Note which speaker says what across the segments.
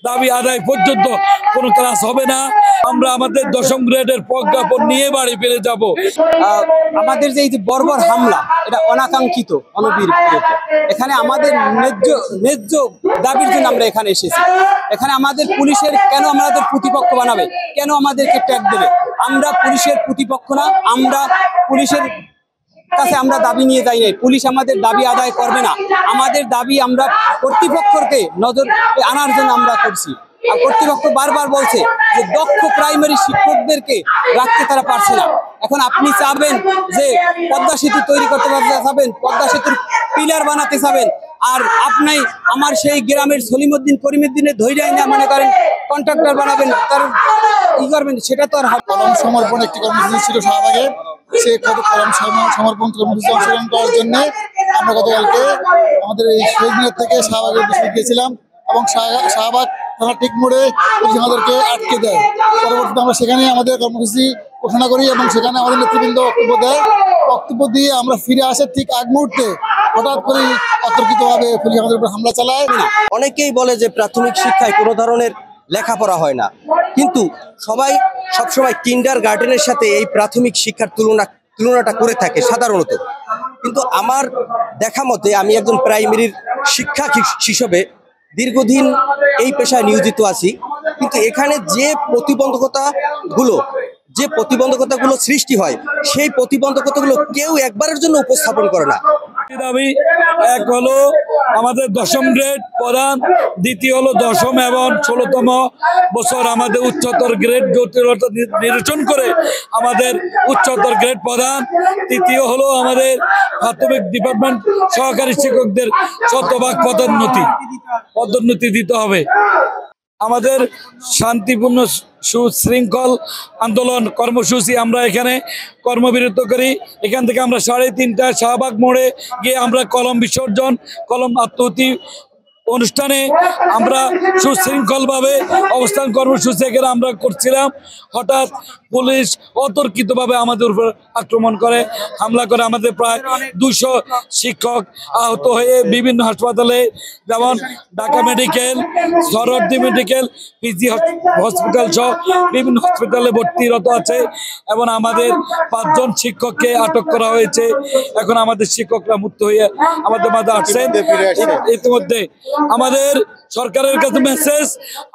Speaker 1: দাবি আদায় পর্যন্ত কোনো ক্লাস হবে না। আমরা আমাদের দশম গ্রেডের প্রজ্ঞাপন নিয়ে বাড়ি ফিরে যাব।
Speaker 2: আমাদের যে এই যে বর্বর হামলা, এটা অনাকাঙ্ক্ষিত, অনবিরত। এখানে আমাদের ন্যায্য দাবির জন্য আমরা এখানে এসেছি। এখানে আমাদের পুলিশের কেন আমাদের প্রতিপক্ষ বানাবে, কেন আমাদেরকে ট্যাগ দেবে? আমরা পুলিশের প্রতিপক্ষ না, আমরা পুলিশের কাছে আমরা দাবি নিয়ে যাই নাই। পুলিশ আমাদের দাবি আদায় করবে না। আমাদের দাবি আমরা কর্তৃপক্ষকে নজর আনার জন্য আমরা করছি। আর কর্তৃপক্ষ বারবার বলছে যে দক্ষ প্রাইমারি শিক্ষকদেরকে রাখতে তারা পারছে না। এখন আপনি চাবেন যে পদ্মা সেতু তৈরি করতে চাবেন, পদ্মা সেতুর পিলার বানাতে চাবেন, আর আপনি আমার সেই গ্রামের সলিমউদ্দিন করিমউদ্দিনের ধৈর্য না মনে করেন কন্ট্রাক্টর বানাবেন, তার ই করবেন, সেটা তো আর
Speaker 3: কলম সমর্পণ একটি কর্মসূচি ছিল শাহবাগে। সেই কলম সমর্পণ কর্মসূচি অংশগ্রহণ করার জন্য আমরা গতকালকে আমাদের এই শহীদ মিনার থেকে শাহবাগে গিয়েছিলাম এবং শাহবাগ থানা ঠিক মোড়ে পুলিশ আমাদেরকে আটকে দেয়। পরবর্তীতে আমরা সেখানে আমাদের কর্মসূচি ঘোষণা করি এবং সেখানে আমাদের নেতৃবৃন্দ বক্তব্য দেয়। বক্তব্য দিয়ে আমরা ফিরে আসার ঠিক আগ মুহূর্তে হঠাৎ করে অতর্কিতভাবে পুলিশ আমাদের উপর হামলা চালায়।
Speaker 4: অনেকেই বলে যে প্রাথমিক শিক্ষায় কোনো ধরনের লেখাপড়া হয় না, কিন্তু সবাই সবসময় কিন্ডার গার্ডেনের সাথে এই প্রাথমিক শিক্ষার তুলনাটা করে থাকে সাধারণত। কিন্তু আমার দেখা মতে আমি একজন প্রাইমারির শিক্ষা হিসেবে দীর্ঘদিন এই পেশায় নিয়োজিত আছি, কিন্তু এখানে যে প্রতিবন্ধকতাগুলো সৃষ্টি হয়, সেই প্রতিবন্ধকতাগুলো কেউ একবারের জন্য উপস্থাপন করে না।
Speaker 1: দাবি এক হলো আমাদের দশম গ্রেড প্রদান, দ্বিতীয় হলো দশম এবং 16তম বছর আমাদের উচ্চতর গ্রেড জটিলতা নিরসন করে আমাদের উচ্চতর গ্রেড প্রদান, তৃতীয় হলো আমাদের প্রাথমিক ডিপার্টমেন্ট সহকারী শিক্ষকদের শতভাগ পদোন্নতি দিতে হবে। আমাদের শান্তিপূর্ণ সুশৃঙ্খল আন্দোলন কর্মসূচি আমরা এখানে কর্মবিরত করি। এখান থেকে আমরা 3:30টায় শাহবাগ মোড়ে গিয়ে আমরা কলম বিসর্জন, কলম আত্মহতি অনুষ্ঠানে আমরা সুশৃঙ্খলভাবে অবস্থান কর্মসূচি এখানে আমরা করছিলাম। হঠাৎ পুলিশ অতর্কিতভাবে আমাদের উপর আক্রমণ করে, হামলা করে। আমাদের প্রায় 200 শিক্ষক আহত হয়ে বিভিন্ন হাসপাতালে, যেমন Dhaka medical, Suhrawardy medical, PG hospital সহ বিভিন্ন হসপিটালে ভর্তিরত আছে এবং আমাদের 5 জন শিক্ষককে আটক করা হয়েছে। এখন আমাদের শিক্ষকরা মুক্ত হয়ে আমাদের মাঝে আসছেন। ইতিমধ্যে আমাদের সরকারের কাছে মেসেজ,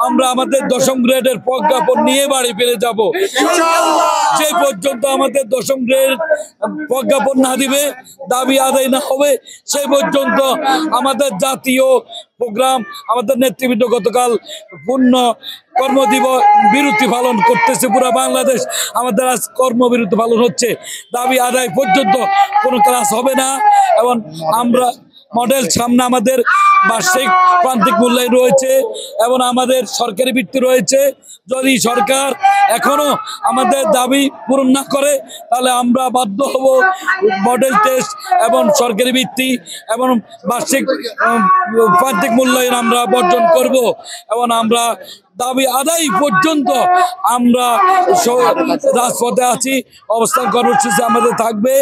Speaker 1: আমরা আমাদের দশম গ্রেডের প্রজ্ঞাপন নিয়ে বাড়ি ফিরে যাব। যে পর্যন্ত আমাদের দশম গ্রেড প্রজ্ঞাপন না দিবে, দাবি আদায় না হবে, সেই পর্যন্ত আমাদের জাতীয় প্রোগ্রাম, আমাদের নেতৃবৃন্দ গতকাল পূর্ণ কর্মদিবস বিরতি পালন করতেছে। পুরো বাংলাদেশ আমাদের আজ কর্মবিরতি পালন হচ্ছে। দাবি আদায় পর্যন্ত কোনো ক্লাস হবে না এবং আমরা মডেল সামনে আমাদের বার্ষিক প্রান্তিক মূল্যায়ন রয়েছে এবং আমাদের সরকারি বৃত্তি রয়েছে। যদি সরকার এখনো আমাদের দাবি পূরণ না করে, তাহলে আমরা বাধ্য হব মডেল টেস্ট এবং সরকারি বৃত্তি এবং বার্ষিক প্রান্তিক মূল্যায়ন আমরা বর্জন করব এবং আমরা দাবি আদায় পর্যন্ত আমরা রাজপথে আছি, অবস্থান কর্মসূচি আমাদের থাকবে।